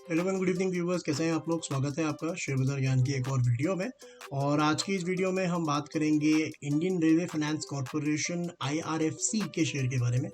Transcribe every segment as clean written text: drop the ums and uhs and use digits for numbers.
Hello ma'am, good evening viewers, कैसे हैं आप लोग। स्वागत है आपका शेयर बाजार ज्ञान की एक और वीडियो में। और आज की इस वीडियो में हम बात करेंगे Indian railway finance corporation IRFC के शेयर के बारे में।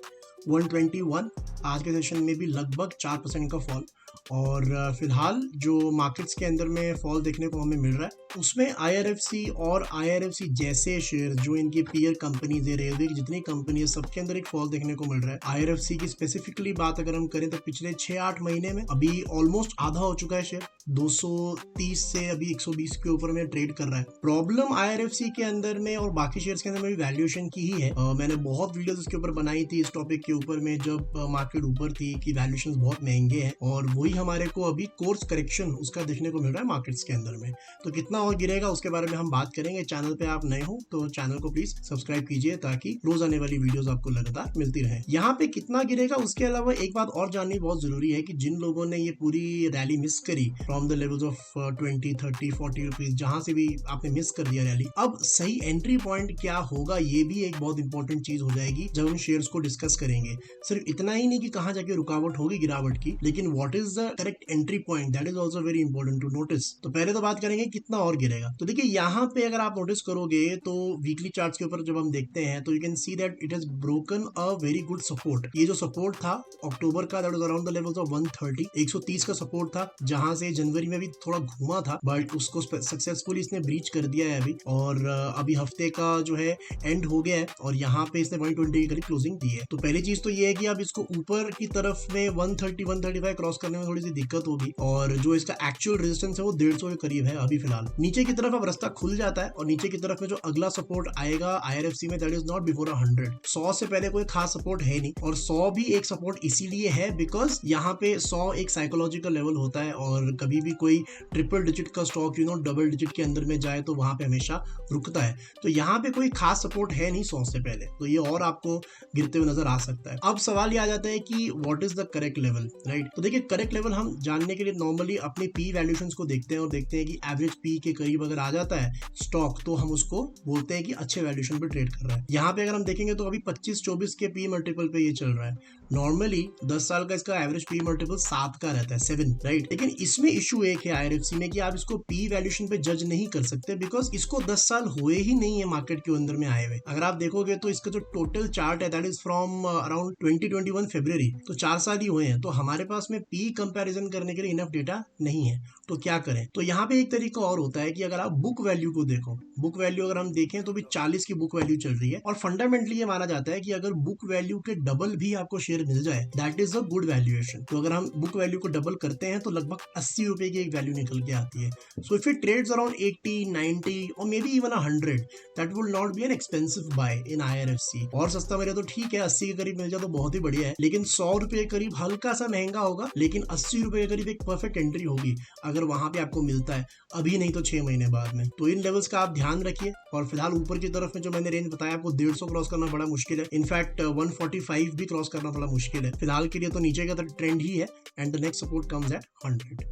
121 आज के सेशन में भी लगभग 4% का फॉल। और फिलहाल जो मार्केट्स के अंदर में फॉल देखने को हमें मिल रहा है उसमें IRFC और IRFC जैसे शेयर जो इनकी पीयर कंपनीज है, रेलवे की जितनी कंपनी है, सबके अंदर एक फॉल देखने को मिल रहा है। IRFC की स्पेसिफिकली बात अगर हम करें तो पिछले 6-8 महीने में अभी ऑलमोस्ट आधा हो चुका है शेयर, 230 से अभी 120 के ऊपर में ट्रेड कर रहा है। प्रॉब्लम IRFC के अंदर में और बाकी शेयर्स के अंदर में भी वैल्यूएशन की ही है। मैंने बहुत वीडियोस इसके ऊपर बनाई थी इस टॉपिक के ऊपर में, जब मार्केट ऊपर थी कि वैल्यूएशंस बहुत महंगे हैं, और वही हमारे को अभी कोर्स करेक्शन उसका देखने को मिल रहा है मार्केट्स के अंदर में। तो कितना और गिरेगा उसके बारे में हम बात करेंगे। चैनल पे आप नए हो तो चैनल को प्लीज सब्सक्राइब कीजिए ताकि रोज आने वाली वीडियोस आपको लगातार मिलती रहे। यहाँ पे कितना गिरेगा उसके अलावा एक बात और जाननी बहुत जरूरी है कि जिन लोगों ने ये पूरी रैली मिस करी from the levels of 20, 30, 40 rupees, जहां से भी आपने मिस कर दिया रैली, अब सही एंट्री पॉइंट क्या होगा ये भी एक बहुत इंपॉर्टेंट चीज हो जाएगी जब हम शेयर्स को डिस्कस करेंगे। सिर्फ इतना ही नहीं कि कहां जाके रुकावट होगी गिरावट की, लेकिन what is the correct entry point, that is also very important to notice. तो पहले तो बात करेंगे कितना और गिरेगा। तो देखिए यहाँ पे अगर आप नोटिस करोगे तो वीकली चार्ट्स के ऊपर जब हम देखते हैं तो you can see that it has broken a very good support. ये जो सपोर्ट था अक्टूबर का, that was around the levels of 130, 130 का सपोर्ट था, जहां से जनवरी में भी थोड़ा घूमा था, बट उसको सक्सेसफुली इसने ब्रीच कर दिया है अभी। और अभी हफ्ते का जो है एंड हो गया है और यहाँ पे इसने 120 की करीब क्लोजिंग दी है। तो पहली चीज तो ये है कि अब इसको ऊपर की तरफ में 130, 135 क्रॉस करने में थोड़ी सी दिक्कत होगी, और जो इसका एक्चुअल रेजिस्टेंस है वो 150 के करीब है अभी फिलहाल। नीचे की तरफ अब रास्ता खुल जाता है और नीचे की तरफ में जो अगला सपोर्ट आएगा IRFC में, दैट इज नॉट बिफोर 100। 100 से पहले कोई खास सपोर्ट है नहीं, और 100 भी एक सपोर्ट इसीलिए है बिकॉज यहाँ पे 100 एक साइकोलॉजिकल लेवल होता है, और कभी भी कोई ट्रिपल डिजिट का स्टॉक डबल डिजिट के अंदर में जाए तो वहां पे हमेशा रुकता है। तो यहाँ पे कोई खास सपोर्ट है नहीं 100 से पहले, तो ये और आपको गिरते हुए नजर आ सकता है। अब सवाल ये आ जाता है कि what is the correct level, right. तो देखिए करेक्ट लेवल हम जानने के लिए नॉर्मली अपने पी वैल्यूएशंस को देखते हैं और देखते हैं कि एवरेज पी के करीब अगर आ जाता है स्टॉक तो हम उसको बोलते हैं कि अच्छे वैल्यूएशन पे ट्रेड कर रहा है। यहाँ पे अगर हम देखेंगे तो अभी 25-24 के पी मल्टीपल पे ये चल रहा है। नॉर्मली 10 साल का इसका एवरेज पी मल्टीपल 7 का रहता है, 7, राइट। लेकिन इसमें इशू एक है IRFC में कि आप इसको पी वैल्यूएशन पे जज नहीं कर सकते बिकॉज इसको 10 साल हुए ही नहीं है मार्केट के अंदर में आए हुए। अगर आप देखोगे तो इसका जो टोटल चार्ट है दैट इज फ्रॉम अराउंड 2021 फरवरी, तो 4 साल ही हुए हैं। तो हमारे पास में पी कंपैरिजन करने के लिए इनफ डेटा नहीं है, तो क्या करें। तो यहाँ पे एक तरीका और होता है कि अगर आप बुक वैल्यू को देखो, बुक वैल्यू अगर हम देखें तो भी 40 की बुक वैल्यू चल रही है, और फंडामेंटली ये माना जाता है कि अगर बुक वैल्यू के डबल भी आपको शेयर मिल जाए that is a good valuation. तो अगर हम बुक वैल्यू को डबल करते हैं तो लगभग 80 रुपए की एक वैल्यू निकल के आती है। So if it trades around 80, 90 और maybe even 100, that will not be an expensive buy in IRFC। और सस्ता मेरे तो ठीक है, 80 के करीब मिल जाए तो बहुत ही बढ़िया है, लेकिन 100 रुपए के करीब हल्का सा महंगा होगा, लेकिन 80 रुपए के करीब एक परफेक्ट एंट्री होगी अगर वहां पे आपको मिलता है, अभी नहीं तो 6 महीने बाद में। तो इन लेवल्स का आप ध्यान रखिए। और फिलहाल ऊपर की तरफ में जो मैंने रेंज बताया आपको 150 क्रॉस करना बड़ा मुश्किल है, इनफैक्ट 145 भी क्रॉस करना थोड़ा मुश्किल है। फिलहाल के लिए तो नीचे का ट्रेंड ही है, and the next support comes at 100।